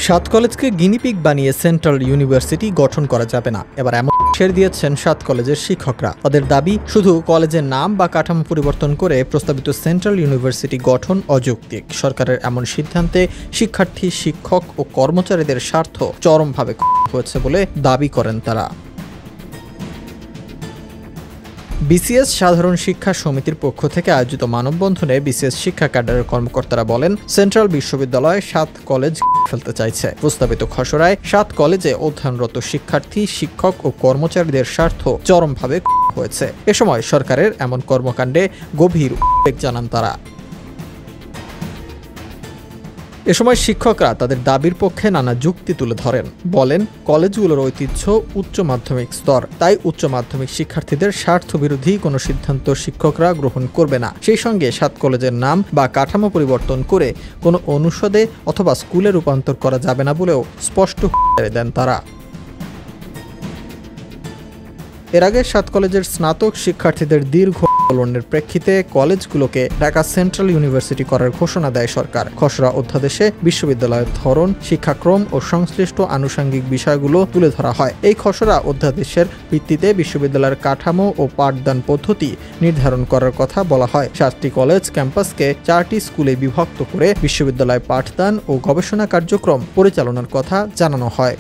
সাত কলেজকে গিনিপিগ বানিয়ে সেন্ট্রাল ইউনিভার্সিটি গঠন করা যাবে না, এবার এমন ছেড়ে দিয়েছেন সাত কলেজের শিক্ষকরা। তাদের দাবি, শুধু কলেজের নাম বা কাঠামো পরিবর্তন করে প্রস্তাবিত সেন্ট্রাল ইউনিভার্সিটি গঠন অযৌক্তিক। সরকারের এমন সিদ্ধান্তে শিক্ষার্থী, শিক্ষক ও কর্মচারীদের স্বার্থ চরমভাবে হয়েছে বলে দাবি করেন তারা। বিসিএস সাধারণ শিক্ষা সমিতির পক্ষ থেকে আয়োজিত মানববন্ধনে বিসিএস শিক্ষা ক্যাডারের কর্মকর্তারা বলেন, সেন্ট্রাল বিশ্ববিদ্যালয় সাত কলেজ ফেলতে চাইছে। প্রস্তাবিত খসড়ায় সাত কলেজে অধ্যয়নরত শিক্ষার্থী, শিক্ষক ও কর্মচারীদের স্বার্থ চরমভাবে হয়েছে। এ সময় সরকারের এমন কর্মকাণ্ডে গভীর উদ্বেগ জানান তারা। এ সময় শিক্ষকরা তাদের দাবির পক্ষে নানা যুক্তি তুলে ধরেন। বলেন, কলেজগুলোর ঐতিহ্য উচ্চ মাধ্যমিক স্তর, তাই উচ্চ মাধ্যমিক শিক্ষার্থীদের স্বার্থ বিরোধী কোনো সিদ্ধান্ত শিক্ষকরা গ্রহণ করবে না। সেই সঙ্গে সাত কলেজের নাম বা কাঠামো পরিবর্তন করে কোনো অনুষদে অথবা স্কুলে রূপান্তর করা যাবে না বলেও স্পষ্ট দেন তারা। এর আগে সাত কলেজের স্নাতক শিক্ষার্থীদের দীর্ঘ আন্দোলনের প্রেক্ষিতে কলেজগুলোকে ঢাকা সেন্ট্রাল ইউনিভার্সিটি করার ঘোষণা দেয় সরকার। খসড়া অধ্যাদেশে বিশ্ববিদ্যালয়ের ধরন, শিক্ষাক্রম ও সংশ্লিষ্ট আনুষঙ্গিক বিষয়গুলো তুলে ধরা হয়। এই খসড়া অধ্যাদেশের ভিত্তিতে বিশ্ববিদ্যালয়ের কাঠামো ও পাঠদান পদ্ধতি নির্ধারণ করার কথা বলা হয়। 7টি কলেজ ক্যাম্পাসকে 4টি স্কুলে বিভক্ত করে বিশ্ববিদ্যালয় পাঠদান ও গবেষণা কার্যক্রম পরিচালনার কথা জানানো হয়।